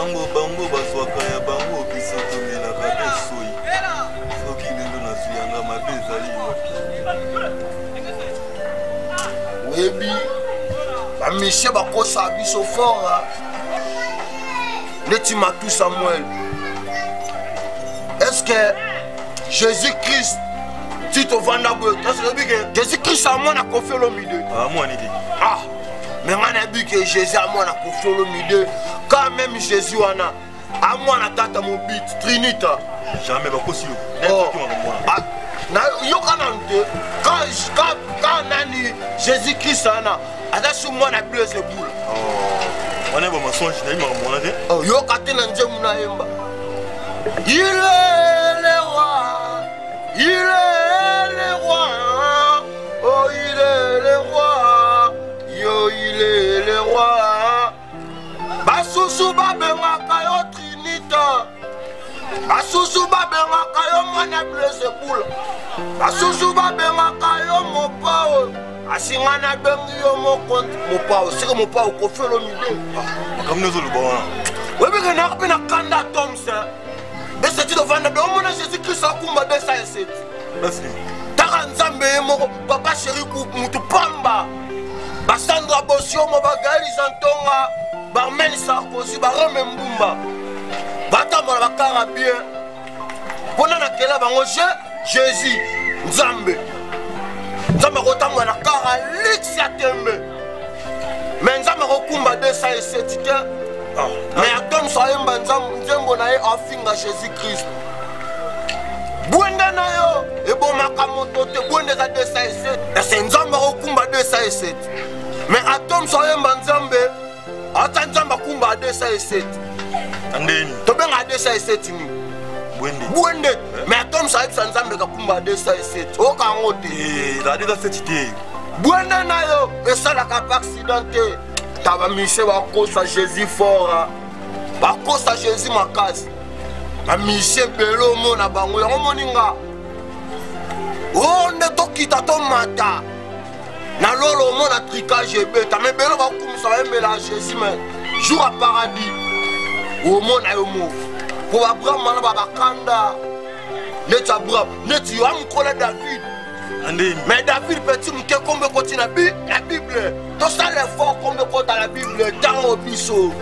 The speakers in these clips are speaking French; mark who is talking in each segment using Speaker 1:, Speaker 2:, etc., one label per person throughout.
Speaker 1: Tango bango baswaka ya bango bisoto mela kabe soi. Soki lelo na suyanga mabeza liwa.
Speaker 2: Webi ba monsieur bakosa biso fort. Neti Matou Samuel. Est-ce que Jésus-Christ tu te vends d'abord? Jésus-Christ a moi na confié le milieu.
Speaker 1: Ah moi n'idi.
Speaker 2: Ah, mais on a vu que Jésus a moi na confié le milieu. Quand même Jésus on a moi na tata mon bit Trinita.
Speaker 1: Jamais ba kosi yo.
Speaker 2: Oh. Ah, na yo kanante quand nani Jésus-Christ ana ada sur moi na blesse boule.
Speaker 1: Oh. On est ba mensonge na ima mona te.
Speaker 2: Oh, yo katena njemu na yemba. Il est le roi. Il est le roi. Oh, il est le roi. Yo, il est le roi. Basusu babenga kayo Trinita. Basusu babenga kayo mwana blesse boule. Basusu babenga kayo mopao. Asingana bengi yo mopao. C'est que mopao ko fait le milieu.
Speaker 1: Comme nous le bon.
Speaker 2: Oui, mais on a appris à Kanda Thompson. Mais c'est de vendre de mon Jésus-Christ à Kumba 207.
Speaker 1: Merci.
Speaker 2: Taranzambe moko papa chéri ku mutu pamba. Basandra Bosio Mobagali Santonga. Barmel Sarkozy Barome Mbumba. Batamba la Carabien. Pona na kela bango Jésus Nzambe. Nzambe kotamba na kara Lixia Tembe. Mais Nzambe Kumba 207 te. Mais Adam Saïmba Nzambe na ye afinga Jésus-Christ. Bwende na yo ebo makamoto te bwende za 207. C'est Nzambe Kumba 207. Mais Adam Saïmba Nzambe ata Nzambe Kumba 207.
Speaker 1: Andeni.
Speaker 2: To benga 207 ni. Bwende. Mais Adam Saïmba Nzambe ka Kumba 207. O ka ngote.
Speaker 1: La 207 te.
Speaker 2: Bwende na yo esala ka accidenté. Taba mise bakosa Jésus fort. Bakosa Jésus makasi. Ba mise belo mona bango yango moninga. Onde to kita to mata. Na lolo mona tricage beta mais belo ba kumisa ba mbela Jésus mais jour à paradis. O mona yo mo. Pour Abraham mana ba bakanda. Net Abraham, net yo am kola David. Mais David petit mke kombe koti na Bible. Tout ça l'effort kombe koti la Bible dans au biso.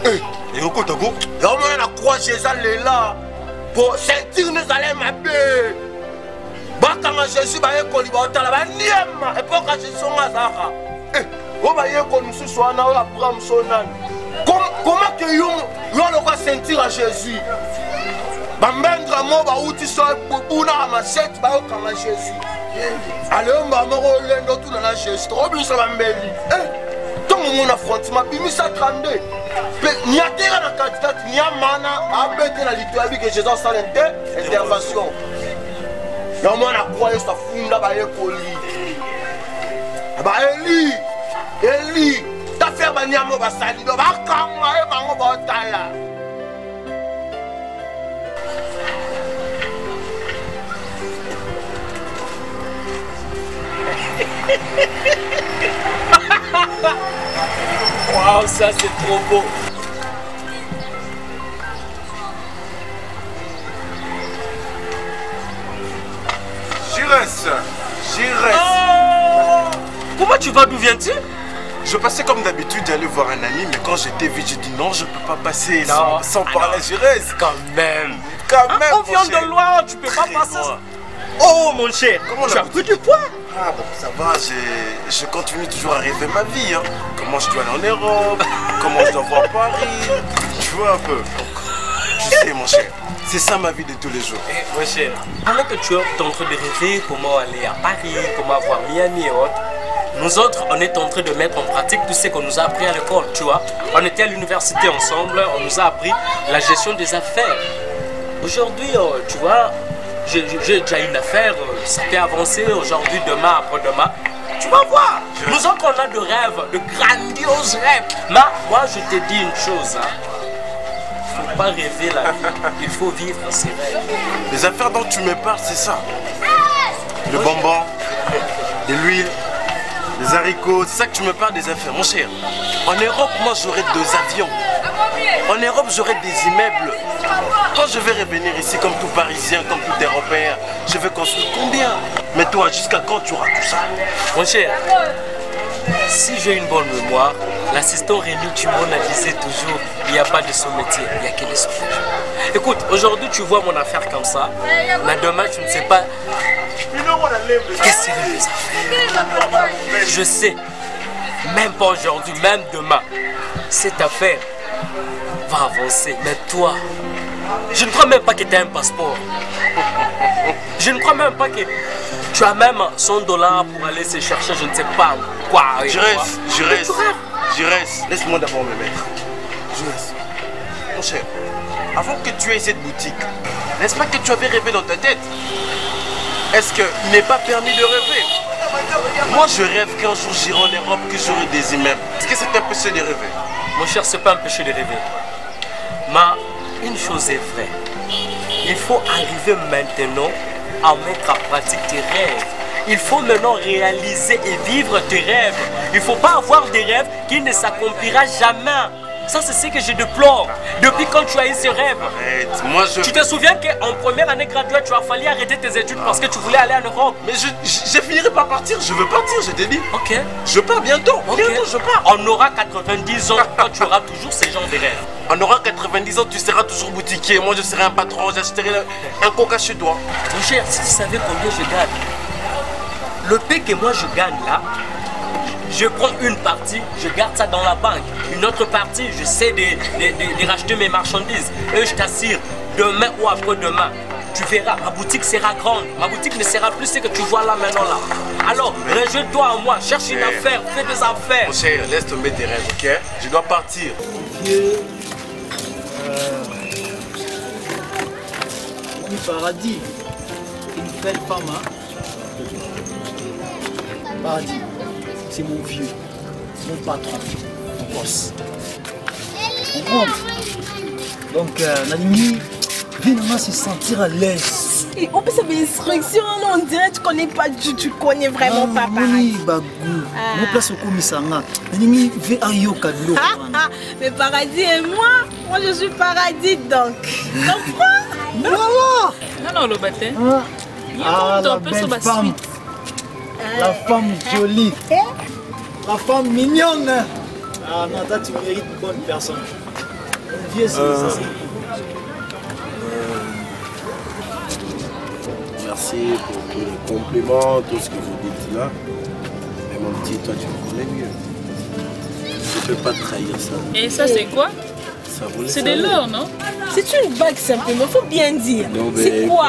Speaker 1: Et au côté go,
Speaker 2: et on a croix Jésus là pour sentir nous aller ma paix. Bakanga Jésus ba yekoli ba otala ba niema et pour que Jésus ngazaka. On va yekoli mususu wana Abraham sonan. Comment que yo le va sentir à Jésus? Bambendra mo ba uti so buna amaseti ba okanga Jésus. Allez on va moro lendo tout na Jésus. Trop bien ça bambeli. Ton mon affrontement bimisa 32. Ni a terre na candidat ni a mana abete na litoabi que Jésus sans intervention. Non moi na croire ça funda ba ekoli. Ba Eli ta faire ba nyamo ba sali ba kanga e bango ba tala.
Speaker 3: Waouh, ça c'est trop beau.
Speaker 4: J'irai.
Speaker 3: Oh, comment tu vas? D'où viens-tu?
Speaker 4: Je passais comme d'habitude d'aller voir un ami, mais quand j'étais vite, j'ai dit non, je peux pas passer sans parler. J'irai.
Speaker 3: Quand même.
Speaker 4: On
Speaker 3: vient de loin, tu peux pas passer. Oh mon cher, comment tu as pris du poids?
Speaker 4: Ah bon, ça va, je continue toujours à rêver ma vie. Hein. Comment je dois aller en Europe, comment je dois voir Paris, tu vois un peu. Tu sais mon cher, c'est ça ma vie de tous les jours.
Speaker 3: Mon cher, pendant que tu es en train de rêver comment aller à Paris, comment voir Miami et autres, nous autres, on est en train de mettre en pratique tout ce qu'on nous a appris à l'école, tu vois. On était à l'université ensemble, on nous a appris la gestion des affaires. Aujourd'hui, tu vois, j'ai déjà une affaire, ça fait avancer aujourd'hui, demain, après-demain. Tu vas voir, nous autres on a de rêves, de grandioses rêves. Mais moi je te dis une chose, hein. Il ne faut pas rêver la vie, il faut vivre ses rêves.
Speaker 4: Les affaires dont tu me parles, c'est ça. Le bonbon, de l'huile, les haricots, c'est ça que tu me parles des affaires. Mon cher, en Europe, moi j'aurais 2 avions. En Europe, j'aurai des immeubles. Quand je vais revenir ici comme tout Parisien, comme tout Européen, je vais construire combien? Mais toi, jusqu'à quand tu auras tout ça?
Speaker 3: Mon cher, si j'ai une bonne mémoire, l'assistant Rémi Tumon disait toujours il n'y a pas de sous-métier, il n'y a que des sous-métiers. Écoute, aujourd'hui tu vois mon affaire comme ça, mais demain tu ne sais pas qu'est-ce que c'est les affaires. Je sais, même pas aujourd'hui, même demain, cette affaire va avancer. Mais toi, je ne crois même pas que tu as un passeport. Je ne crois même pas que tu as même $100 pour aller se chercher, je ne sais pas quoi.
Speaker 4: Je reste. Laisse-moi d'abord me mettre. Je reste. Mon cher, avant que tu aies cette boutique, n'est-ce pas que tu avais rêvé dans ta tête? Est-ce qu'il n'est pas permis de rêver? Moi, je rêve qu'un jour j'irai en Europe, que j'aurai des immeubles. Est-ce que c'est un péché de rêver?
Speaker 3: Mon cher, c'est pas un péché de rêver. Mais une chose est vraie. Il faut arriver maintenant à mettre en pratique tes rêves. Il faut maintenant réaliser et vivre tes rêves. Il ne faut pas avoir des rêves qui ne s'accomplira jamais. Ça, c'est ce que je déplore. Depuis quand tu as eu ce rêve.
Speaker 4: Arrête, moi je...
Speaker 3: Tu te souviens qu'en première année graduée, tu as fallu arrêter tes études parce que tu voulais aller en Europe.
Speaker 4: Mais je finirai par partir, je veux partir, je t'ai dit.
Speaker 3: Ok.
Speaker 4: Je pars bientôt, bientôt je pars.
Speaker 3: On aura 90 ans quand tu auras toujours ces genres de rêves.
Speaker 4: On aura 90 ans, tu seras toujours boutiquier. Moi, je serai un patron, j'achèterai un coca chez toi.
Speaker 3: Mon cher, si tu savais combien je gagne, le paix que moi je gagne là, je prends une partie, je garde ça dans la banque. Une autre partie, j'essaie de racheter mes marchandises. Et je t'assure, demain ou après-demain, tu verras, ma boutique sera grande. Ma boutique ne sera plus ce que tu vois là maintenant là. Alors, rejoins-toi à moi, cherche une affaire, fais des affaires.
Speaker 4: Mon cher, laisse tomber tes rêves, ok? Je dois partir.
Speaker 5: Vieux, du paradis, une belle femme, hein? Paradis, c'est mon vieux, mon patron, mon boss. On rentre. Donc, Nadine, viens se sentir à l'aise.
Speaker 6: Et on peut savoir instruction, on dirait que tu connais pas tu connais vraiment pas
Speaker 5: Oui, bagou. Mon place au commissariat. Nadine, viens à Yokadlo.
Speaker 6: Mais Paradis et moi je suis Paradis donc. Comprends?
Speaker 5: Voilà.
Speaker 7: Non, le bâtiment.
Speaker 5: Ah, la belle femme. La femme jolie. La femme mignonne. Ah non, toi tu mérites une bonne personne. Vieux, c'est ça.
Speaker 8: Merci pour tous les compliments, tout ce que vous dites là. Mais mon petit, toi tu me connais mieux. Je ne peux pas trahir ça.
Speaker 7: Et ça, c'est quoi?
Speaker 8: Ça vous
Speaker 7: C'est de l'or, non?
Speaker 6: C'est une bague simplement, faut bien dire. C'est quoi?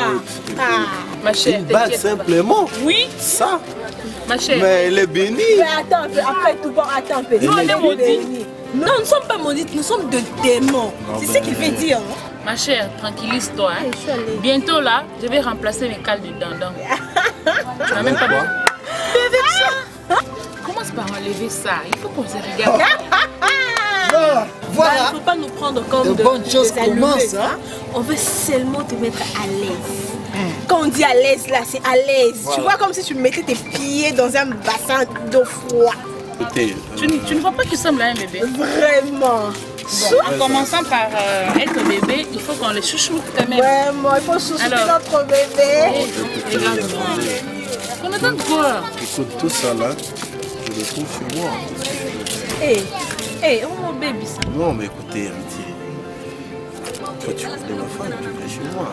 Speaker 7: Ma chère,
Speaker 8: une bague
Speaker 7: t'inquiète pas.
Speaker 8: simplement.
Speaker 7: Oui,
Speaker 8: Ça.
Speaker 7: ma chère.
Speaker 8: Mais elle est bénie.
Speaker 6: Mais attends un peu, après tout, bon, attends un peu.
Speaker 7: Non, on est maudits.
Speaker 6: Non, nous ne sommes pas maudites, nous sommes de démons. C'est ce qu'il veut dire. Hein?
Speaker 7: Ma chère, tranquillise-toi. Hein.
Speaker 6: Je suis allée.
Speaker 7: Bientôt là, je vais remplacer les cales du dandan. Tu n'as même pas besoin. Commence par enlever ça. Il faut qu'on se regarde.
Speaker 6: Voilà. Il ne faut pas nous prendre comme
Speaker 5: De bonnes choses commencent, hein?
Speaker 6: On veut seulement te mettre à l'aise. Quand on dit à l'aise, là, c'est à l'aise.
Speaker 5: Voilà.
Speaker 6: Tu vois comme si tu mettais tes pieds dans un bassin d'eau froide.
Speaker 8: Écoutez,
Speaker 7: Tu ne vois pas qu'il ressemble à un bébé?
Speaker 6: Vraiment.
Speaker 7: En commençant par être bébé, il faut qu'on le chouchoute quand même.
Speaker 6: Vraiment, il faut chouchouter
Speaker 7: Alors.
Speaker 6: notre bébé.
Speaker 7: Regarde-moi. On attend de quoi?
Speaker 8: écoute, tout ça là, je le trouve chez moi.
Speaker 6: Oh mon bébé, ça.
Speaker 8: Non, mais écoutez, amitié. Toi, tu connais ma femme, tu viens chez moi.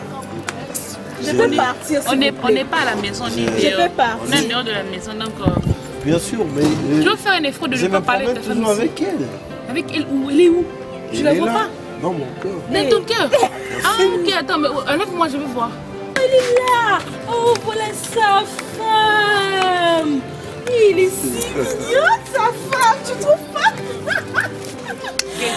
Speaker 6: Je peux partir.
Speaker 7: On n'est pas à la maison ni dehors.
Speaker 6: peux partir.
Speaker 7: On est dehors de la maison, donc
Speaker 8: Bien sûr, mais
Speaker 7: tu veux faire un effort de
Speaker 8: je
Speaker 7: ne pas
Speaker 8: me
Speaker 7: parler de
Speaker 8: promène
Speaker 7: ta femme
Speaker 8: toujours
Speaker 7: ici.
Speaker 8: avec elle.
Speaker 7: Avec elle où? Elle est où? Tu
Speaker 8: Elle
Speaker 7: la
Speaker 8: est
Speaker 7: vois
Speaker 8: là,
Speaker 7: pas?
Speaker 8: dans mon cœur.
Speaker 7: Dans ton cœur? Ah ok, attends, mais enlève-moi, je veux voir.
Speaker 6: Elle est là. Oh, voilà sa femme. Il est si mignon, sa femme. Tu trouves pas?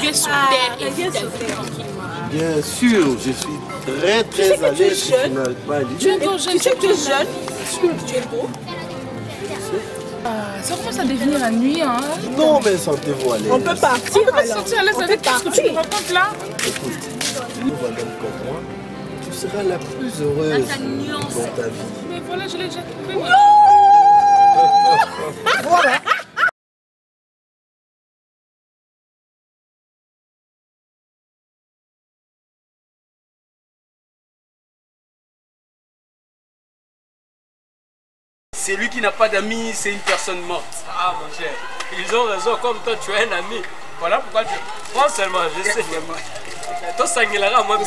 Speaker 7: Viens sous terre et viens sous terre tranquillement.
Speaker 8: Bien sûr, je suis très
Speaker 6: sais que tu
Speaker 8: à
Speaker 6: es
Speaker 8: l'aise
Speaker 6: jeune.
Speaker 8: tu n'arrives pas à
Speaker 7: Tu es
Speaker 8: l'idée.
Speaker 7: encore jeune,
Speaker 6: Tu sais que tu es jeune. Tu es beau.
Speaker 7: ça commence à devenir la nuit, hein.
Speaker 8: Non, mais sentez-vous à l'aise.
Speaker 6: On peut partir
Speaker 7: On peut pas se
Speaker 6: alors.
Speaker 7: sentir à l'aise
Speaker 6: On
Speaker 7: avec
Speaker 6: peut
Speaker 7: tout ce que tu me
Speaker 6: partir.
Speaker 7: racontes là.
Speaker 8: Écoute, nous voilà comme moi, tu seras la plus heureuse dans ta vie.
Speaker 7: Mais voilà, je l'ai déjà trouvé.
Speaker 5: Voilà.
Speaker 9: celui qui n'a pas d'amis, c'est une personne morte.
Speaker 3: Ah mon cher, ils ont raison, comme toi tu es un ami. Voilà pourquoi tu... Prends seulement, je sais. Toi, Sanguilara, moi,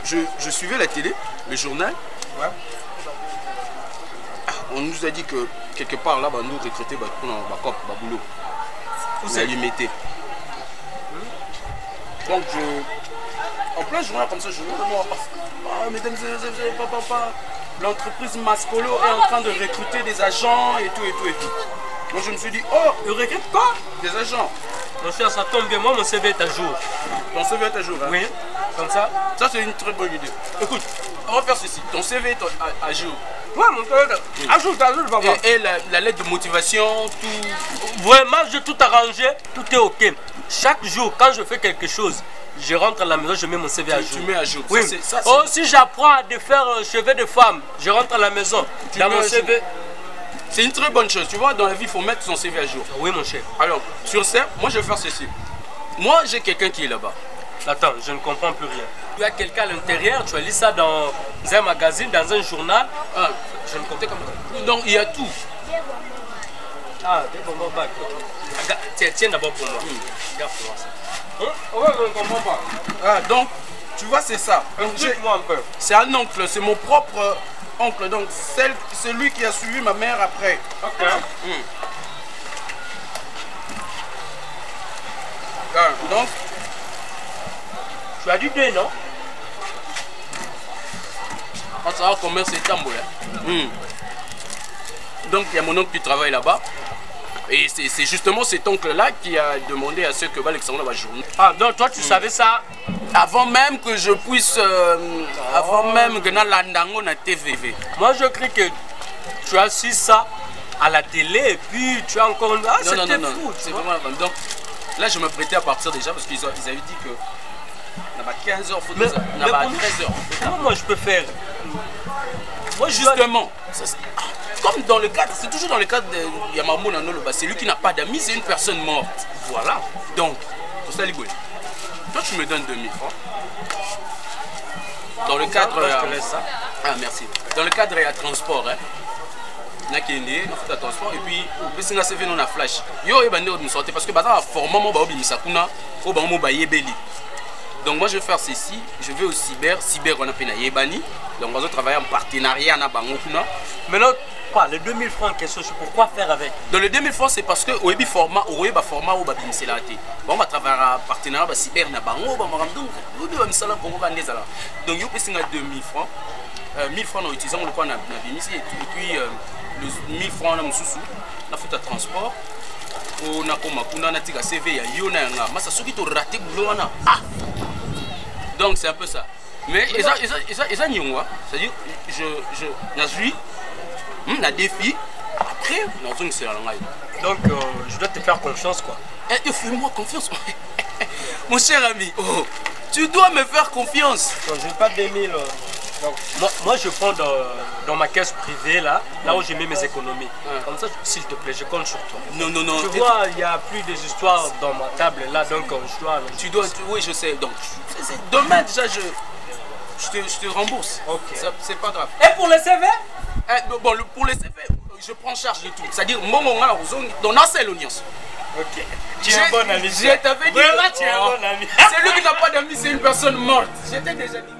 Speaker 9: je suivais la télé, le journal. Ouais. On nous a dit que quelque part là, nous recruter pour un boulot. Vous allez mettre. Donc en plein journal comme ça, je vois, mesdames et papa, l'entreprise Mascolo est en train de recruter des agents et tout. Moi je me suis dit, oh, ils recrutent quoi? Des agents.
Speaker 3: Mon cher, ça tombe bien, moi mon CV est à jour.
Speaker 9: Ton CV est à jour, hein?
Speaker 3: Oui, comme ça.
Speaker 9: Ça c'est une très bonne idée. Écoute, on va faire ceci. Ton CV est à jour.
Speaker 3: Ouais, mon CV est à jour, papa.
Speaker 9: Et la lettre de motivation, tout.
Speaker 3: Vraiment, j'ai tout arrangé, tout est ok. Chaque jour, quand je fais quelque chose, je rentre à la maison, je mets mon CV à jour.
Speaker 9: Tu mets à jour.
Speaker 3: Oui. Oh, si j'apprends à faire un cheveu de femme, je rentre à la maison. Dans mon CV.
Speaker 9: C'est une très bonne chose. Tu vois, dans la vie, il faut mettre son CV à jour.
Speaker 3: Oui, mon cher.
Speaker 9: Alors, sur ça, moi, je vais faire ceci. Moi, j'ai quelqu'un qui est là-bas.
Speaker 3: Attends, je ne comprends plus rien. Tu as quelqu'un à l'intérieur, tu as lu ça dans un magazine, dans un journal.
Speaker 9: Ah,
Speaker 3: je ne comptais comme ça.
Speaker 9: Donc, il y a tout.
Speaker 3: Ah, des bonbons bac. Tiens d'abord pour moi. Regarde pour moi ça. Ouais, je ne comprends pas.
Speaker 9: Ah, donc, tu vois, c'est ça.
Speaker 3: Explique-moi un peu.
Speaker 9: C'est un oncle, c'est mon propre oncle. Donc, celui qui a suivi ma mère après.
Speaker 3: Ok.
Speaker 9: Ah, donc,
Speaker 3: tu as du thé, non?
Speaker 9: On saura comment c'est tambour. Donc, il y a mon oncle qui travaille là-bas. Et c'est justement cet oncle-là qui a demandé à ceux que va Alexandre va journée.
Speaker 3: Ah, donc toi, tu savais ça?
Speaker 9: Avant même que je puisse... avant même que Nalandango na TVV.
Speaker 3: Moi, je crie que tu as su ça à la télé et puis tu as encore... Ah, c'était fou.
Speaker 9: C'est vraiment... Donc, là, je me prêtais à partir déjà parce qu'ils avaient dit que... On a 15 heures, il faut 13 heures.
Speaker 3: Comment moi je peux faire?
Speaker 9: Moi, justement, comme dans le cadre, c'est toujours dans le cadre de Yamamou Nanoloba, c'est lui qui n'a pas d'amis, c'est une personne morte. Voilà. Donc, pour ça, Ligoué, toi tu me donnes 2000 francs. Dans le cadre.
Speaker 3: Je te laisse ça.
Speaker 9: Ah, merci. Dans le cadre, il y a transport. Hein. Il y a un transport. Et puis, il y a CV non à flash. Yo, il y a une sortie parce que, par exemple, format, il y a donc moi je vais faire ceci, je vais au cyber on a fait Yebani. Donc on va travailler en partenariat à Bangokuna.
Speaker 3: Maintenant, quoi, les 2000 francs, qu'est-ce que c'est pourquoi faire avec?
Speaker 9: Dans les 2000 francs, c'est parce que au format où c'est là. On va travailler en partenariat cyber na Bango, donc il y a 2000 francs. 1000 francs en utilisant le coin et puis 1000 francs en sous la faute à transport. On a comme on a tika CV à Yona nga masa soki to raté boulot wana. Ah. Donc c'est un peu ça. Mais ça nyongwa, c'est-à-dire je n'azui na défi après dans une série.
Speaker 3: Donc je dois te faire confiance quoi.
Speaker 9: Et fais-moi confiance. Mon cher ami, oh, tu dois me faire confiance.
Speaker 3: Je n'ai pas 2000. Donc, moi je prends dans ma caisse privée là où j'ai mis mes économies. Comme ça, s'il te plaît, je compte sur toi.
Speaker 9: Non.
Speaker 3: Tu vois, il n'y a plus des histoires dans ma table là, donc je dois...
Speaker 9: Oui, je sais. Donc, demain déjà, je te rembourse.
Speaker 3: Ok.
Speaker 9: C'est pas grave.
Speaker 3: Et pour les CV?
Speaker 9: Bon, pour les CV, je prends charge de tout. C'est-à-dire, dans la seule audience.
Speaker 3: Ok. Tu es un bon ami.
Speaker 9: Je t'avais dit.
Speaker 3: Vraiment, tu es un bon ami.
Speaker 9: Celui qui n'a pas d'amis, c'est une personne morte. J'étais déjà dit.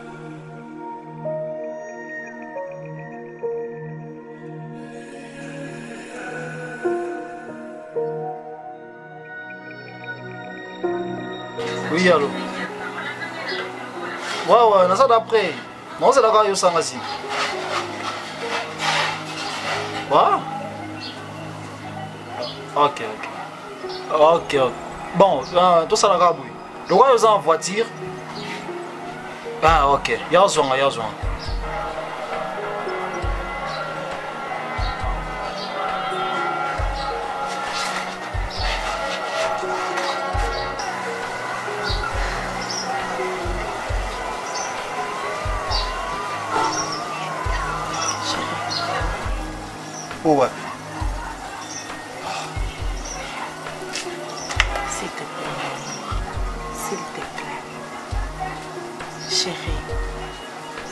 Speaker 5: Oui, allô. Ouais, naza d'après. Non, c'est d'accord, yo sangasi. Ouais. Ok. Bon, tout ça là, oui. Le roi est en voiture. Ah, ok. Y'a besoin. Ouais.
Speaker 6: S'il te plaît. Chérie,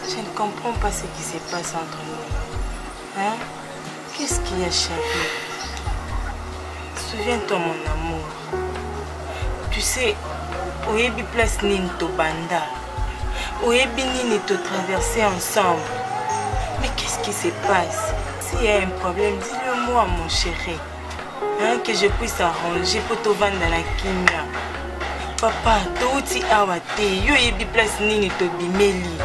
Speaker 6: je ne comprends pas ce qui se passe entre nous. Hein?
Speaker 10: Qu'est-ce qu'il y a, chérie? Souviens-toi, mon amour. Tu sais, Oyebi place Nini to banda. Oyebi Nini to traverser ensemble. Mais qu'est-ce qui se passe? S'il y a un problème, dis-le moi, mon chéri. Hein, que je puisse arranger pour te vendre dans la kimia. Papa, touti awate, yo yebi place Nini to bimeli.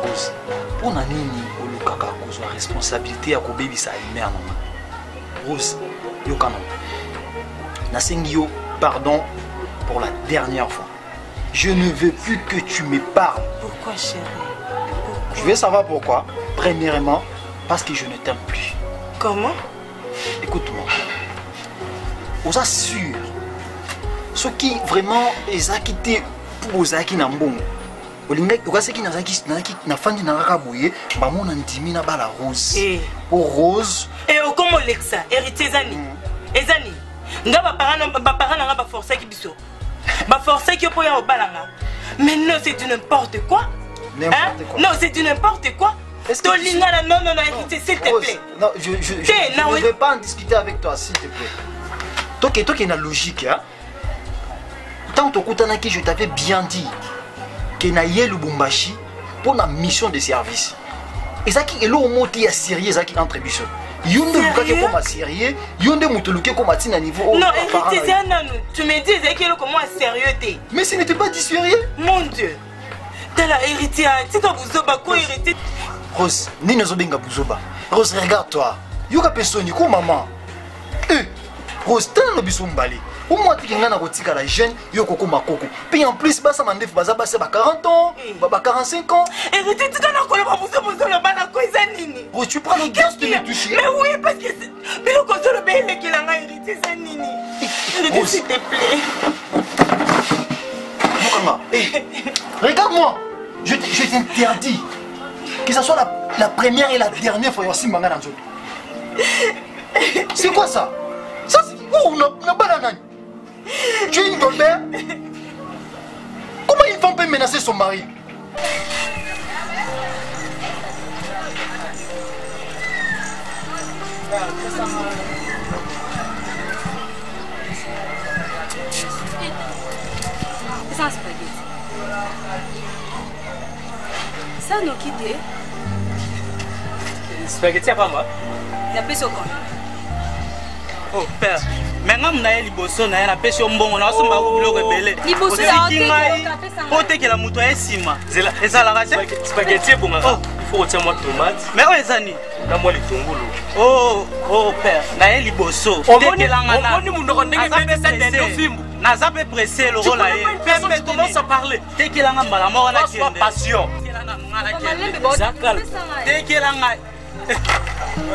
Speaker 5: Rose, pour na Nini, o lukaka kozwa responsabilité ya kobebisa mère maman. Rose, yo kanon. Nasengi yo pardon pour la dernière fois. Je ne veux plus que tu me parles.
Speaker 10: Pourquoi, chérie? Pourquoi?
Speaker 5: Je veux savoir pourquoi. Premièrement, parce que je ne t'aime plus.
Speaker 10: Comment?
Speaker 5: Écoute-moi. On s'assure. Ce qui vraiment est acquitté pour les acquis n'ambon. Ce qui n'a pas de n'arabouye, maman n'a dimi na bala Rose. Pour Rose.
Speaker 10: Et comment Lexa, héritier Zani? Ezani. Nga ba parents nga ba forcer ki biso. Ba forcer ki pour ya obalanga. Mais non, c'est du n'importe quoi.
Speaker 5: N'importe quoi.
Speaker 10: Non, c'est du n'importe quoi. Tolingana, non, héritier, s'il te plaît.
Speaker 5: Non, je ne vais pas en discuter avec toi, s'il te plaît. Toi qui es dans la logique, hein. Tant que je t'avais bien dit que Naye Lubumbashi pour la mission de service. Et ça qui est là au mot est sérieux, ça qui entre biso. Yonde Luka comme à sérieux, Yonde Moutoluke comme à tina niveau.
Speaker 10: Non, héritier, tu me dis que comment sérieux t'es.
Speaker 5: Mais ce n'était pas dit sérieux.
Speaker 10: Mon Dieu. T'as la héritier, tu dois vous oba quoi héritier.
Speaker 5: Rose, ni ne zobenga buzoba. Rose, regarde-toi. Yoka personne, quoi maman. Rose, t'as un biso mbali. Au moins, tu as un la jeune, yoko makoko. Puis en plus, ça m'a dit que ça va 40 ans, 45 ans.
Speaker 10: Héritier, tu dois
Speaker 5: Rose, tu prends le gaz de me toucher.
Speaker 10: Mais oui, parce que c'est. Mais le conseil de Bélé qui l'a hérité, c'est Nini. Héritier, s'il te plaît.
Speaker 5: Regarde-moi. Je t'interdis. Que ce soit la première et la dernière fois, aussi manga dans c'est quoi ça? Ça c'est... Oh, on n'a pas la nani. Tu es une grand-mère? Comment une femme peut menacer son mari?
Speaker 6: C'est un spaghetti. Ça nous quitte.
Speaker 3: Spaghetti à pas moi.
Speaker 6: Il y a plus au compte.
Speaker 11: Oh père, maintenant on a liboso na na pêche mbongo na so mba ko biloko ebele.
Speaker 6: Liboso ya
Speaker 11: ote que la moto esima. Eza la race
Speaker 3: spaghetti bonga. Il faut retirer moi tomate.
Speaker 11: Mais o ezani.
Speaker 3: Na moi litungulu.
Speaker 11: Oh père, na liboso.
Speaker 3: On ni mundo ndenge mbele sa dendo fimbu.
Speaker 11: Na zape pressé le rôle là.
Speaker 3: Personne commence à parler.
Speaker 11: Tekelanga mbala moko na
Speaker 3: kende. Passion.
Speaker 11: Zakal. Tekelanga.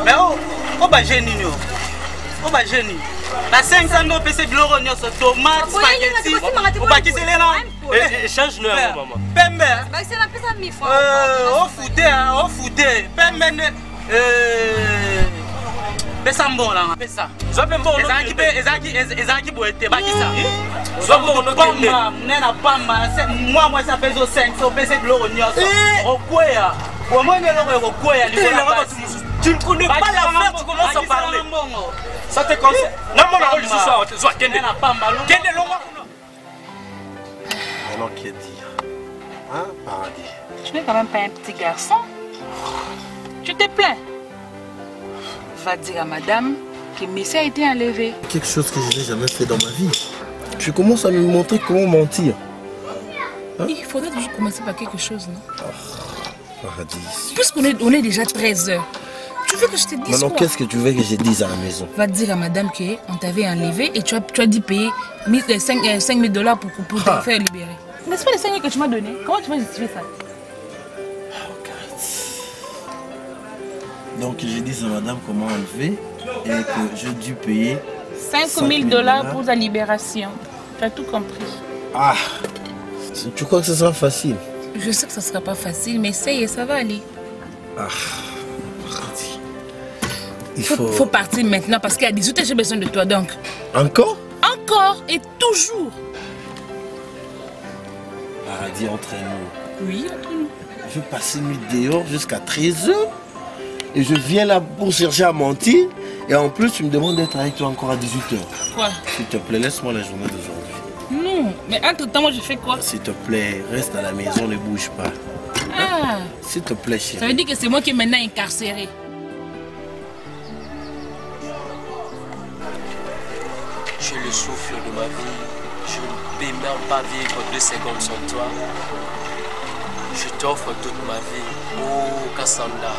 Speaker 11: Mais oh ba génie nyo. Oh bah génie. La 500 euros PC de l'euro sur tomate, spaghetti. On va quitter les noms.
Speaker 3: Change le maman.
Speaker 11: Pembe.
Speaker 6: Bah c'est la pesa 1000 francs.
Speaker 11: Oh foudé. Pembe. Pesa mbon là. Pesa.
Speaker 3: Zope mbon.
Speaker 11: Ezaki boete ba kisa.
Speaker 3: Zope mbon
Speaker 11: pamba. Nena pamba. Moi ça pèse 500 PC de l'euro nyos. Okwea. Pour moi l'euro okwea.
Speaker 3: Tu ne connais pas l'affaire, tu commences à parler. Ça te concerne. Non, mon rôle, je suis soit Kende. Kende, l'homme.
Speaker 8: Alors, qui est dire? Hein, paradis?
Speaker 7: Tu n'es quand même pas un petit garçon. Tu te plains. Va dire à madame que Messie a été enlevé.
Speaker 8: Quelque chose que je n'ai jamais fait dans ma vie. Tu commences à me montrer comment mentir.
Speaker 7: Hein? Il faudrait toujours commencer par quelque chose, non?
Speaker 8: Paradis.
Speaker 7: Puisqu'on est déjà 13 h. Tu veux que je te dise
Speaker 8: maintenant, qu'est-ce que tu veux que je dise à la maison?
Speaker 7: Va dire à madame qu'on t'avait enlevé et tu as dit payer 5 000 $ pour te faire libérer. N'est-ce pas les 5 000 que tu m'as donné? Comment tu vas justifier ça?
Speaker 8: Donc je dis à madame comment enlever et que je dû payer
Speaker 7: 5 000 $ pour ta libération. Tu as tout compris.
Speaker 8: Ah, tu crois que ce sera facile?
Speaker 7: Je sais que ça ne sera pas facile, mais essaye et ça va aller.
Speaker 8: Ah.
Speaker 7: Il faut partir maintenant parce qu'à 18 h j'ai besoin de toi donc.
Speaker 8: Encore?
Speaker 7: Encore et toujours.
Speaker 8: Paradis entre nous.
Speaker 7: Oui, entre nous.
Speaker 8: Je vais passer nuit dehors jusqu'à 13 h. Et je viens là pour chercher à mentir. Et en plus, tu me demandes d'être avec toi encore à 18h.
Speaker 7: Quoi?
Speaker 8: S'il te plaît, laisse-moi la journée d'aujourd'hui.
Speaker 7: Non, mais entre-temps, moi, je fais quoi?
Speaker 8: S'il te plaît, reste à la maison, ne bouge pas.
Speaker 7: Ah.
Speaker 8: S'il te plaît, chérie.
Speaker 7: Ça veut dire que c'est moi qui est maintenant incarcéré.
Speaker 3: J'ai le souffle de ma vie. Je ne peux même pas vivre 2 secondes sans toi. Je t'offre toute ma vie. Oh, Cassandra.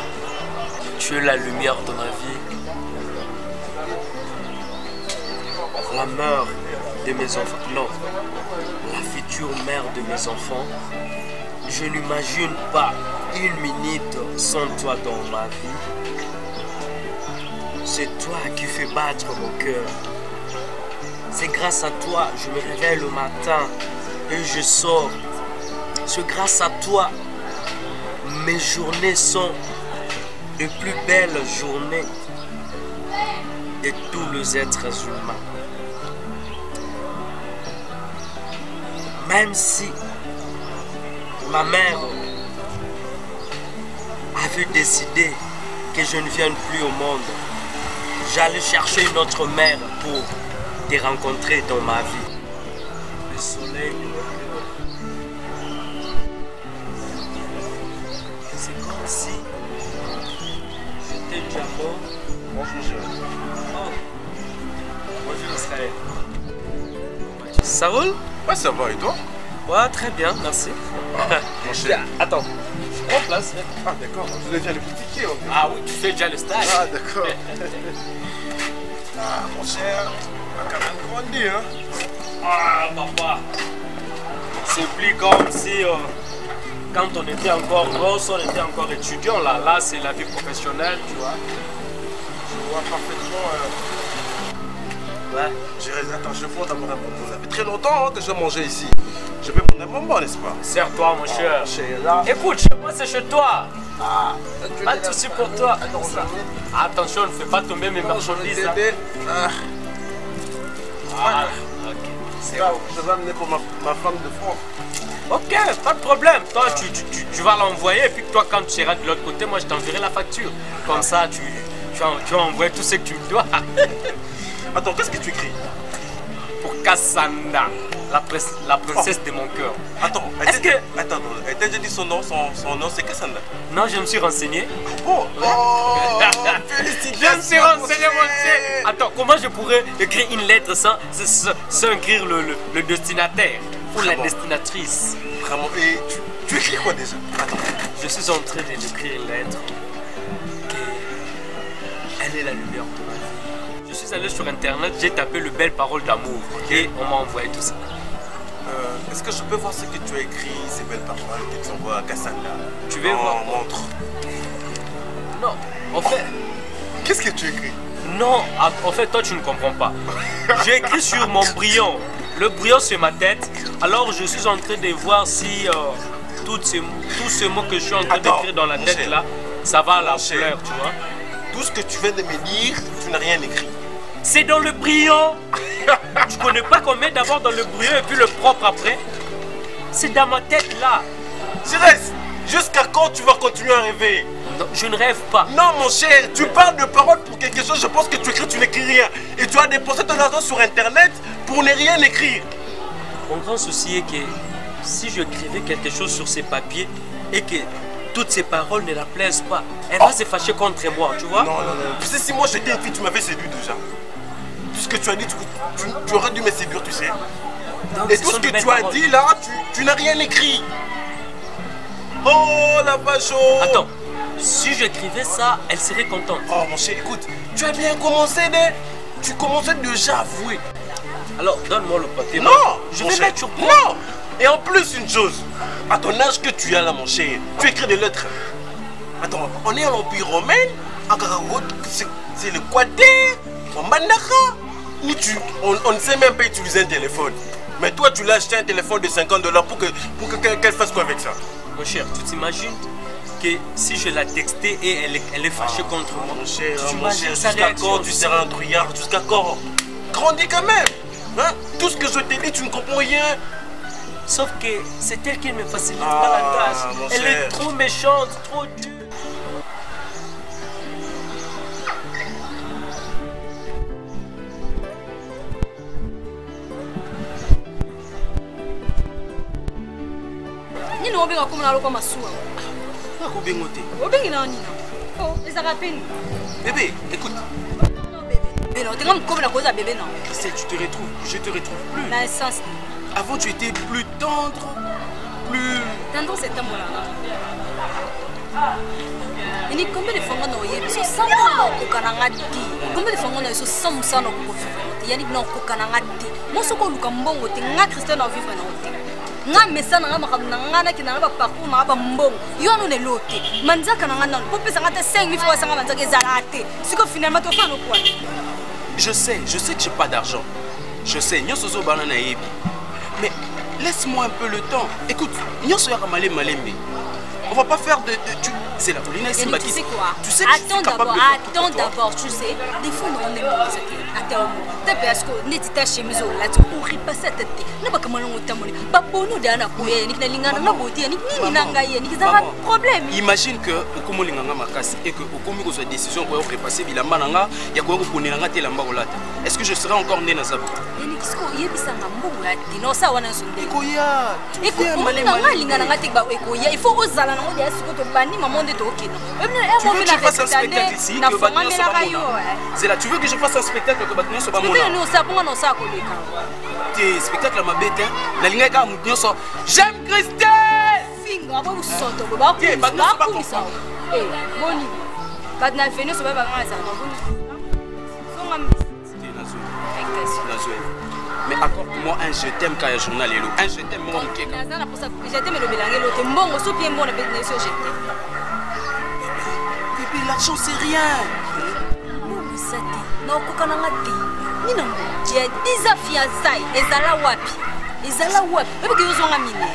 Speaker 3: Tu es la lumière de ma vie. La mère de mes enfants. Non. La future mère de mes enfants. Je n'imagine pas une minute sans toi dans ma vie. C'est toi qui fais battre mon cœur. C'est grâce à toi, je me réveille le matin et je sors. C'est grâce à toi, mes journées sont les plus belles journées de tous les êtres humains. Même si ma mère avait décidé que je ne vienne plus au monde, j'allais chercher une autre mère pour te rencontrer dans ma vie. Le soleil de mon cœur. C'est comme si j'étais déjà mort. Bonjour, chérie. Oh. Bonjour, Israël. Ça roule?
Speaker 4: Ouais, ça va, et toi?
Speaker 3: Ouais, très bien, merci.
Speaker 4: Mon cher.
Speaker 3: Attends, je prends place.
Speaker 4: Ah, d'accord, tu fais déjà le petit ticket.
Speaker 3: Ah oui, tu fais déjà le stage.
Speaker 4: Ah, d'accord. Ah, mon cher, on a quand même grandi, hein?
Speaker 3: Ah, papa. C'est plus comme si quand on était encore gosse, on était encore étudiant. Là c'est la vie professionnelle, tu vois.
Speaker 4: Je vois parfaitement.
Speaker 3: Ouais.
Speaker 4: Attends, je prends d'abord un bonbon. Ça fait très longtemps que je mangeais ici. Je peux prendre un bonbon, n'est-ce pas?
Speaker 3: Serre-toi, mon cher.
Speaker 4: Là.
Speaker 3: Écoute, chez moi, c'est chez toi.
Speaker 4: Ah,
Speaker 3: pas de soucis pour toi. Attention, ne fais pas tomber mes marchandises. Voilà. Ok. C'est bon.
Speaker 4: Je vais amener pour ma femme de front.
Speaker 3: Ok, pas de problème. Toi, tu vas l'envoyer. Et puis toi, quand tu seras de l'autre côté, moi, je t'enverrai la facture. Comme ça, tu vas envoyer tout ce que tu me dois.
Speaker 4: Attends, qu'est-ce que tu écris?
Speaker 3: Pour Cassandra, la princesse de mon cœur.
Speaker 4: Attends, Attends, elle t'a déjà dit son nom c'est Cassandra?
Speaker 3: Non, je me suis renseigné.
Speaker 4: Oh, félicitations.
Speaker 3: Je me suis renseigné, mon cher. Attends, comment je pourrais écrire une lettre sans écrire le destinataire ou la destinatrice?
Speaker 4: Vraiment, et tu écris quoi déjà? Attends.
Speaker 3: Je suis en train d'écrire une lettre. Elle est la lumière de ma vie. Je suis allé sur internet, j'ai tapé le belle parole d'amour et on m'a envoyé tout ça.
Speaker 4: Est-ce que je peux voir ce que tu as écrit, ces belles paroles que tu envoies à Cassandra?
Speaker 3: Tu veux voir?
Speaker 4: Montre.
Speaker 3: Non, en fait.
Speaker 4: Qu'est-ce que tu écris?
Speaker 3: Non, en fait, toi tu ne comprends pas. J'ai écrit sur mon brillant. Le brillant c'est ma tête. Alors je suis en train de voir si tous ces mots que je suis en train d'écrire dans la tête là, ça va à la fleur, tu vois.
Speaker 4: Tout ce que tu viens de me dire, tu n'as rien écrit.
Speaker 3: C'est dans le brillant. Tu connais pas qu'on met d'abord dans le brillant et puis le propre après? C'est dans ma tête là.
Speaker 4: Thérèse, jusqu'à quand tu vas continuer à rêver?
Speaker 3: Non, je ne rêve pas.
Speaker 4: Non mon cher, tu parles de paroles pour quelque chose, je pense que tu écris, tu n'écris rien. Et tu as dépensé ton argent sur internet pour ne rien écrire.
Speaker 3: Mon grand souci est que si je écrivais quelque chose sur ces papiers et que toutes ces paroles ne la plaisent pas, elle va se fâcher contre moi, tu vois?
Speaker 4: Non. Tu sais, si moi j'étais une fille, tu m'avais séduit déjà. Tout ce que tu as dit, tu aurais dû me séduire, tu sais.
Speaker 3: Donc,
Speaker 4: et tout ce que tu as dit là, tu n'as rien écrit. Oh la page.
Speaker 3: Attends, si j'écrivais ça, elle serait contente.
Speaker 4: Oh mon cher, écoute, tu as bien commencé, tu commençais déjà à avouer.
Speaker 3: Alors, donne-moi le papier.
Speaker 4: Non,
Speaker 3: je vais mettre sur quoi?
Speaker 4: Non. Et en plus, une chose, à ton âge que tu as là, mon cher, tu écris des lettres. Attends, on est en Empire romain, en Karagout, c'est le Quater, en Bandaka, où on ne sait même pas utiliser un téléphone. Mais toi, tu l'as acheté un téléphone de 50 $ pour qu'elle fasse quoi avec ça?
Speaker 3: Mon cher, tu t'imagines que si je la textais et elle est fâchée contre moi?
Speaker 4: Mon cher, jusqu'à quand tu seras un trouillard? Jusqu'à quand? Grandis quand même, hein? Tout ce que je t'ai dit, tu ne comprends rien.
Speaker 3: Sauf que c'est elle qui ne me facilite pas la tâche. Elle est trop méchante, trop dure.
Speaker 6: nini obenga komona loko masuwa?
Speaker 9: Nakobengo te.
Speaker 6: Obengi na nini? Oh, ezaka peni.
Speaker 9: Bébé, écoute.
Speaker 6: Non bébé. Bébé non, t'es comme la cause à bébé non.
Speaker 9: Christelle, tu te retrouves, je te retrouve plus.
Speaker 6: Dans le sens.
Speaker 9: Avant tu étais plus tendre, plus...
Speaker 6: Tendre c'est un mot là. Il y a combien de fois on a eu ce sang au Kanangati? Combien de fois on a eu ce sang au Kofi? Il y a des gens au Kanangati. Moi ce qu'on a mbongo te nga Christian na vivre na hotel. Nga mesa na nga na kina na parcours na ba mbongo. Yo no ne lote. Manzaka na nga na po pesa ngata 5000 fois sanga manzaka ezalate. Siko finalement to fa no quoi?
Speaker 9: Je sais que j'ai pas d'argent. Je sais, nyosozo banana yebi. Mais laisse-moi un peu le temps. Écoute, nyoso ya malé malembe. On va pas faire de c'est la Pauline ici.
Speaker 6: Tu sais quoi?
Speaker 9: Tu sais que
Speaker 6: attends d'abord, tu sais. Des fois on est mort ça. Attends. Parce que n'est ta chemise là tu pourrais passer tête. Na ba kamala ngotamoli. Ba bono dana koye ni lingana na boti ni nanga ye ni za problème.
Speaker 9: Imagine que okomo linganga makasi et que okomi ko décision pour repasser bilamba nanga ya ko ponela nga telamba olata. Est-ce que je serai encore né na zabu?
Speaker 6: Ni kisko yebisa ngambo ya dino sa wana sonde.
Speaker 9: Ekoya.
Speaker 6: Eko malema lingana ngati ba ekoya. Il faut osala na ngodi ya siko to bani maman de tokino.
Speaker 9: Tu veux que je fasse un spectacle ici que Batman soit bon? C'est là, tu veux que je fasse un spectacle que Batman soit bon?
Speaker 6: Nous savons non ça koleka.
Speaker 9: Tes spectacles ma bête la linga ka mutnyo so. J'aime Christelle.
Speaker 6: Finga ba usoto ba ku. Batman pas comme ça. Eh, boni. Batman venu so ba ba ngasa. Songa
Speaker 9: c'était la zone. Mais accorde-moi un je t'aime quand il y a journal et l'eau. Un je t'aime moi qui est comme
Speaker 6: ça. Je t'aime le belangue l'autre. Mbongo so bien bon le business je t'aime.
Speaker 9: Bébé, l'argent c'est rien.
Speaker 6: Non, ça t'est. Non, kokananga t'est. Nina, j'ai déjà fiançailles. Ezala wapi. Bébé que vous avez miné.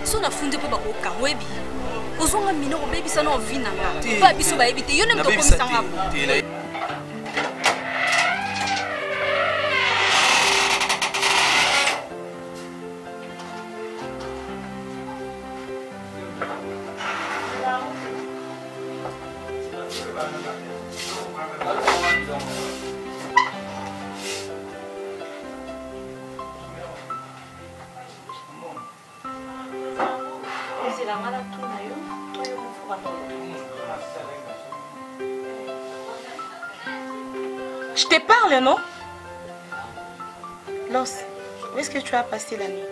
Speaker 6: Si on a fondé pour bako kamwebi. Vous avez miné au baby ça non vina. Pas biso ba éviter. Yo n'aime pas comme ça ngabo.
Speaker 10: Je te parle, non? Los, où est-ce que tu as passé la nuit?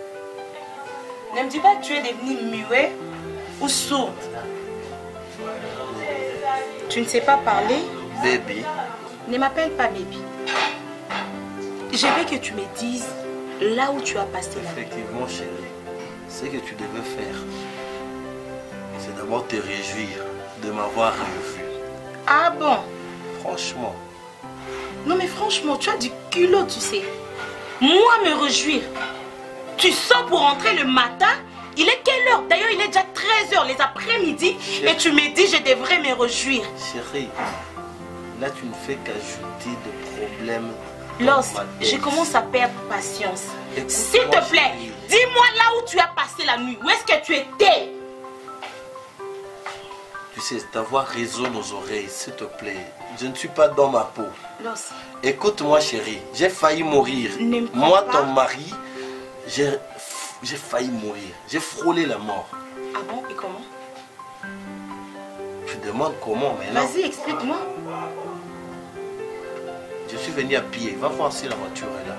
Speaker 10: Ne me dis pas que tu es devenu muet ou sourde. Tu ne sais pas parler?
Speaker 8: Baby.
Speaker 10: Ne m'appelle pas baby. Je veux que tu me dises là où tu as passé la nuit.
Speaker 8: Effectivement, chérie. Ce que tu devais faire, c'est d'abord te réjouir de m'avoir revu.
Speaker 10: Ah bon?
Speaker 8: Franchement.
Speaker 10: Non mais franchement, tu as du culot, tu sais. Moi me réjouir. Tu sors pour rentrer le matin. Il est quelle heure? D'ailleurs, il est déjà 13h les après-midi. Et tu me dis je devrais me réjouir.
Speaker 8: Chérie, là tu ne fais qu'ajouter des problèmes.
Speaker 10: Los, je commence à perdre patience. S'il te plaît, dis-moi là où tu as passé la nuit. Où est-ce que tu étais?
Speaker 8: Tu sais, ta voix résonne aux oreilles, s'il te plaît. Je ne suis pas dans ma peau.
Speaker 10: Los.
Speaker 8: Écoute-moi chérie, j'ai failli mourir. Moi, ton mari, j'ai failli mourir. J'ai frôlé la mort.
Speaker 10: Ah bon? Et comment?
Speaker 8: Tu demandes comment maintenant?
Speaker 10: Vas-y, explique-moi.
Speaker 8: Je suis venu à pied. Va voir si la voiture est là.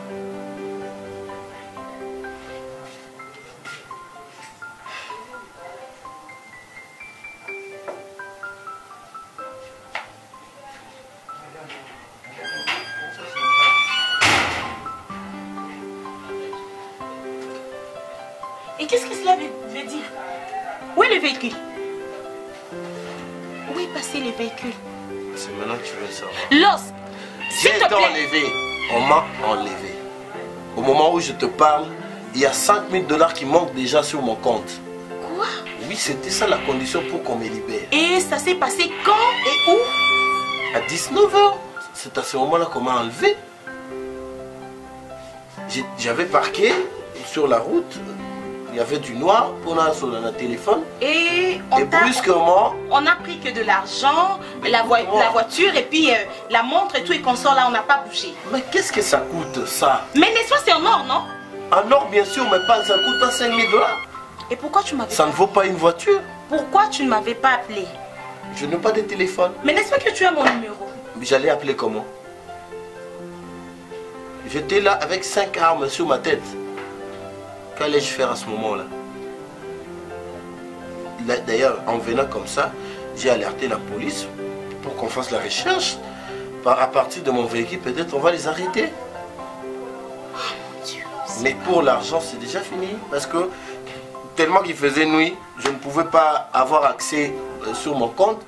Speaker 10: Et qu'est-ce que cela veut dire? Où est le véhicule? Où est passé le véhicule?
Speaker 8: C'est maintenant que tu veux savoir.
Speaker 10: Los,
Speaker 8: j'ai été enlevé. On m'a enlevé. Au moment où je te parle, il y a 5 000 $ qui manquent déjà sur mon compte.
Speaker 10: Quoi?
Speaker 8: Oui, c'était ça la condition pour qu'on me libère.
Speaker 10: Et ça s'est passé quand et où?
Speaker 8: À 19 h. C'est à ce moment-là qu'on m'a enlevé. J'avais parqué sur la route. Il y avait du noir pour sur le téléphone.
Speaker 10: Et
Speaker 8: brusquement,
Speaker 10: on a pris que de l'argent, la voiture et puis la montre et tout et qu'on sort là, on n'a pas bougé.
Speaker 8: Mais qu'est-ce que ça coûte ça?
Speaker 10: Mais n'est-ce pas c'est en or, non?
Speaker 8: En or bien sûr, mais pas ça coûte à 5 000 $.
Speaker 10: Et pourquoi tu m'avais
Speaker 8: Ça ne vaut pas une voiture.
Speaker 10: Pourquoi tu ne m'avais pas appelé?
Speaker 8: Je n'ai pas de téléphone.
Speaker 10: Mais n'est-ce pas que tu as mon numéro?
Speaker 8: J'allais appeler comment? J'étais là avec 5 armes sur ma tête. Qu'allais-je faire à ce moment-là? D'ailleurs, en venant comme ça, j'ai alerté la police pour qu'on fasse la recherche. À partir de mon véhicule, peut-être on va les arrêter. Mais pour l'argent, c'est déjà fini. Parce que tellement qu'il faisait nuit, je ne pouvais pas avoir accès sur mon compte.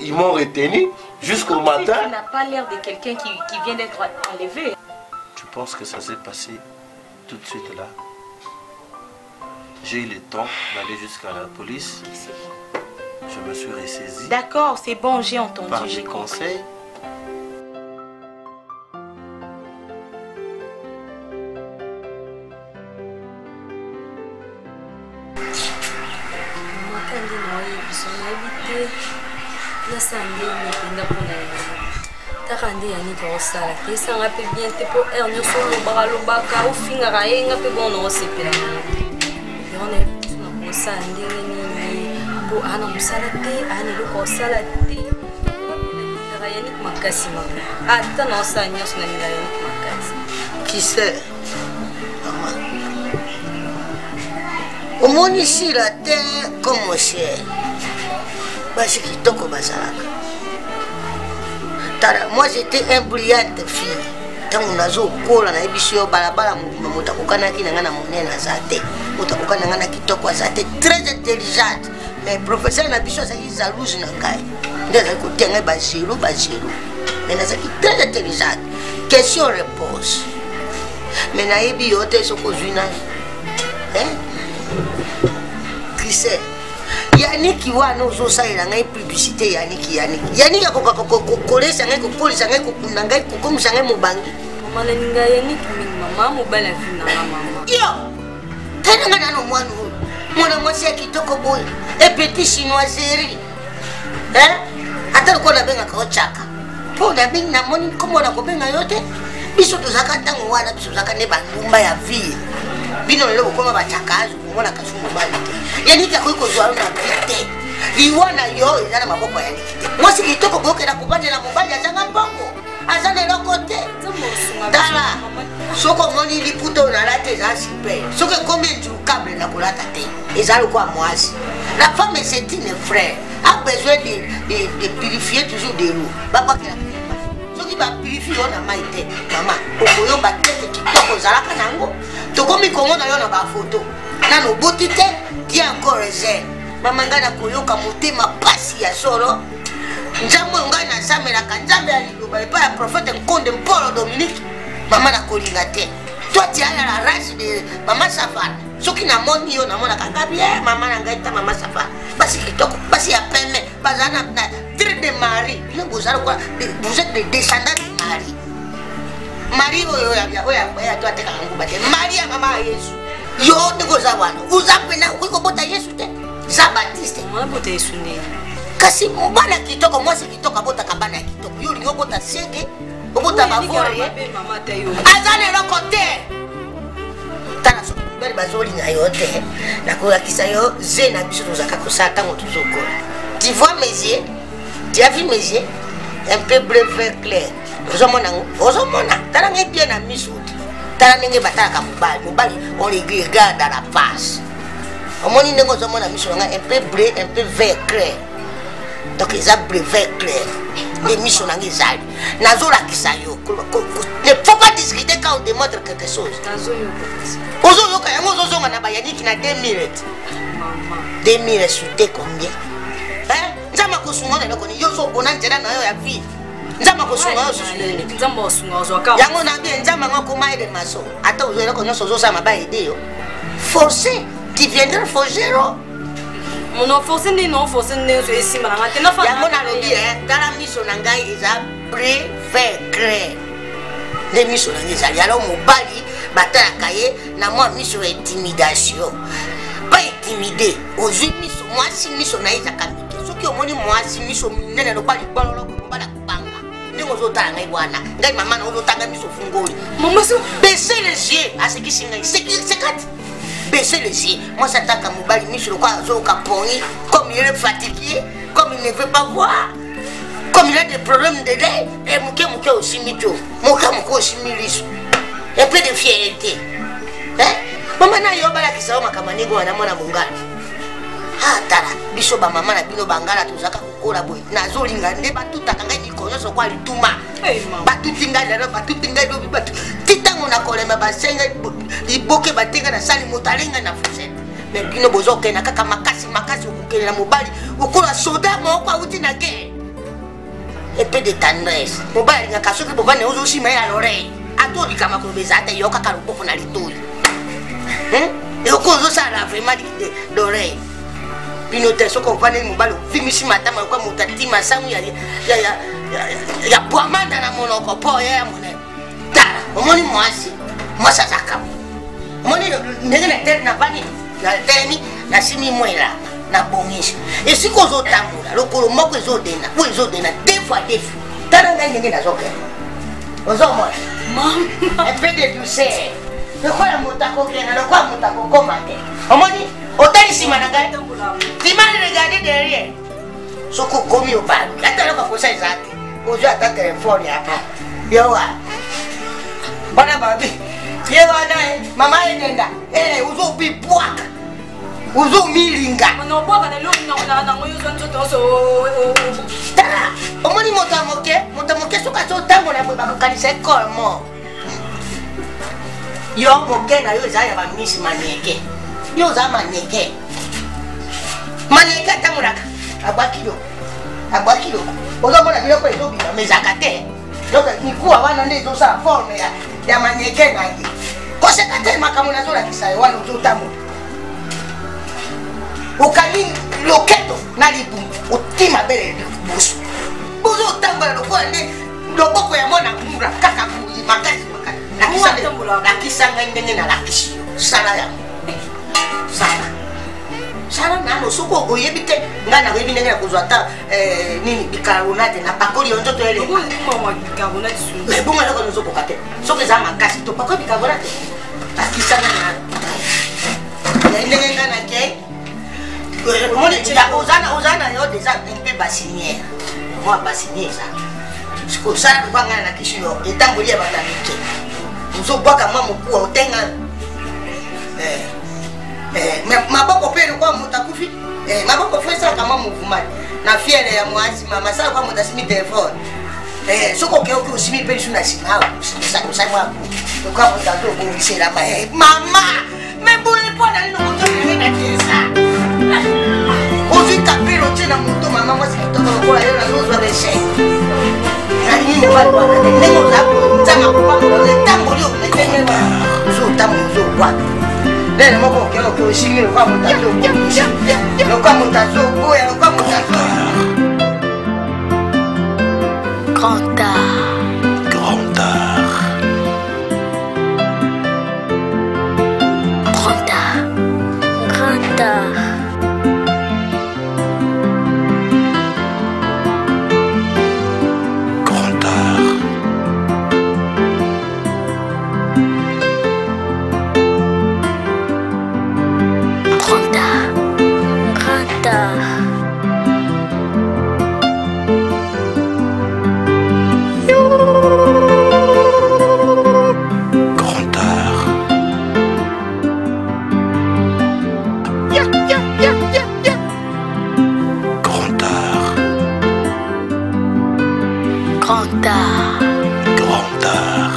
Speaker 8: Ils m'ont retenu jusqu'au matin.
Speaker 10: Tu n'as pas l'air de quelqu'un qui vient d'être enlevé.
Speaker 8: Tu penses que ça s'est passé tout de suite là? J'ai eu le temps d'aller jusqu'à la police. Je me suis ressaisi.
Speaker 10: D'accord, c'est bon, j'ai entendu.
Speaker 8: Par des conseils.
Speaker 6: Takande yani ko sala ke sanga pe bien te po er nyo so lobaka ofinga ka yenga pe bono osepela yone na ko sande ni po ana musala te ani lo ko sala te ka yani makasi mama ata no sa nyo so na ni la yani makasi
Speaker 12: qui sait maman omoni si la te comme cher basi kitoko bazalaka. Moi j'étais une brillante fille. Tant on a zo kola na ebisio balabala mutakukana ki ngana monena zate. Mutakukana ngana kitoko zate très intelligente. Mais professeur na biso ça qui jalouse na ngai. Ndeza ko tenga ba zero. Mais na ça qui très intelligente. Question réponse. Mais na ebi yote soko zuina. Qui sait? Yannick wana ozosalela ngai publicité Yannick akokolesa ngai kokolisa ngai kokunda ngai kokomisa ngai mobangi
Speaker 6: mama ninga Yannick mingi mama mobala vina mama
Speaker 12: yo tena nga nano mwana mwasi ya kitoko boy e petit chinoiserie ata loko na benga ka ochaka po na bengi na moni komo na kobenga yote biso tozaka ntango wana biso tozaka ne bandumba ya vie bino lelo kokoma bachakazo komona kasungu bali Yannick akoki kozwa na vite liwana yo eza na maboko ya Yannick mwasi kitoko bokela kobanja na mobali azanga mbongo aza na eloko te tala soki omoni liputa oyo nalata eza super soki ekomi enjurukable na kolata te eza lokwa mwasi la femme c'est une frère a besoin de purifier toujours de l'eau babakela soki bapurifie yo na mai te mama okoyoba tete kitoko ozalaka nango tokomi komona yo na bafoto nano boti te ti encore réserve mama ngai nakoyoka motema pasi ya solo nzambe ngai nasamelaka nzambe ya liloba epai ya prophète Nkonde Mpolo Dominique mama nakolinga te toi tu as la race de mama Safara soki namoni yo namonaka nga bien mama na ngai ta mama Safara basi kitoko basi ya peme bazala na tire de Marie bino bozala kwa vous êtes des descendants de Marie Marie oyo ya toi te kangu bate Maria mama Yesu yo ndiko za wana uzapena ukikobota Yesu te za Baptiste
Speaker 6: mwana bota Yesu ne
Speaker 12: kasi mbana kitoko mwasi kitoko bota kabana kitoko yo lingo bota sege obota bavore
Speaker 6: mama te yo
Speaker 12: azane lokote tana so bali bazoli na yo te nakolakisa yo ze na biso tozaka kosala ntango tozokola tu vois mes yeux tu as vu mes yeux un peu bleu vert clair ozomona tala ngai bien na miso te tala ndenge batalaka mobali on les regarde à la face omoni ndenge ozomona miso nanga un peu bleu un peu vert clair donc eza bleu vert clair nde miso nanga ezali nazolakisa yo ne faut pas discuter quand on démontre quelque chose ozoyoka yango ozozonga na bayaniki na 2 minutes 2 minutes sute combien nzambe akosunga na eloko ni yo ozobona nzela na yo ya vie nzambe akosunga yo yango na bien nzambe ango akoma ede maso ata ozwa eloko nyonso ozosala ba ede yo forcé tu viendras forgero
Speaker 6: mono forcé nde non forcé nde so esimba na te na fa
Speaker 12: yango nalobi tala miso na ngai eza bleu vert clair nde miso na ngai ezali alors mobali batalaka ye na mwa miso ya intimidation pas intimidé ozwi miso mwasi miso na ye ezaka mike soki omoni mwasi miso minene loba libololo kobala kubanga ndenge ozotala ngai bwana ngai mama na ozotanga miso fungoli
Speaker 6: mama so
Speaker 12: baisser les yeux asekisi ngai sekati baisser les yeux. Moi, ça t'a qu'à Moubali, Michel, quoi, comme il est fatigué, comme il ne veut pas voir, comme il a des problèmes de lait, et Mouké aussi, Mito, Mouké aussi, Milis, et peu de fierté. Hein? Maman, il y a qui s'est dit que ah, tala, biso ba maman na bino bangala tozaka kokola boy. Nazo linga nde ba tutakanga ni koyo so kwa lituma. Ba tutinga lero ba tutinga do ba titango na kolema ba senga iboke ba tinga na sali motalinga na fusete. Mais bino bozoke na kaka makasi okukele na mobali okola soda moko auti na guerre. Et peu de tendresse. Mobali nga kasoki bobane ozo shima ya l'oreille. Atori kama ko bezata yo kaka loboko na litoi. Et okozo sala vraiment d'oreille. Binote soko vane mobalo fimisi matama kwa mutatima samu ya bwamanda na monoko po ya mone tala omoni mwasi mwasa zaka omoni ndenge na tete na bani na teni na simi mwela na bongisha esiko zo tamula lokolo moko ezodena po ezodena deux fois tala ndenge na zoke ozo mona mama un peu de douceur le quoi la motako kena le quoi motako komate omoni otali sima na ngai tu m'as regardé derrière soko komi au bal atala kwa kosa izate ozo ata telefone hapa yowa bana babi yewa nae mama enenda uzo bipwaka uzo milinga
Speaker 6: no bwaka na lo na ngoyo zonzo toso
Speaker 12: tala omoni motamoke soka to tango na baba kanisa kolmo yo moke na yo zaya ba miss manieke yo za manieke tamuraka abakilo ozo mona biloko ezo bina mezaka te donc nikuwa wana nde ezo sa forme ya manieke na ye koseka te makambo nazolakisa yo wana ozotambola okali loketo na libumbu otima bele libusu ozotambola lokola nde loboko ya mwana ngura kaka kuyi makasi nakisanga ndenge nalakisi yo sala yango sala nano soko oyebi te ngai nakoyebi ndenge nakozwa ata nini bicarbonate na pakoli yo nzoto elema ebongo eloko nozokoka te soki eza makasi topakoli bicarbonate akisanga nano ndenge ngai nakei oza na yo deja mpe basiniere mwa basiniere eza sikosala lokwa ngai nakisi yo etamboli ya bata mike ozobwaka mwa mokuwa otenga maboko mpe lokwa moto akufi maboko fo esalaka mwa mouvement na fiere ya mwasi mama asala kwa moto asimi telefone soki okeoki osimi mpe lisu na nsima awa osali mwa lokwa moto azobongisela mama meboye mpo nali nokotoenakiesa ozwi kapelo tie na moto mama mwasi kitoko lokola yo nazozwa beshe nalingi mobali wana te ndenge ozanzanga kopamola etamboli ometenge ozotambola ozobwaka nene moko okeoke osimbi lokwa moto azobongisha lokwa moto azoboya lokwa moto azoya
Speaker 13: Grand art. Grand art. Grand art. Grand art. Grand art. Grand art. Grand art. Grand art. Grand art.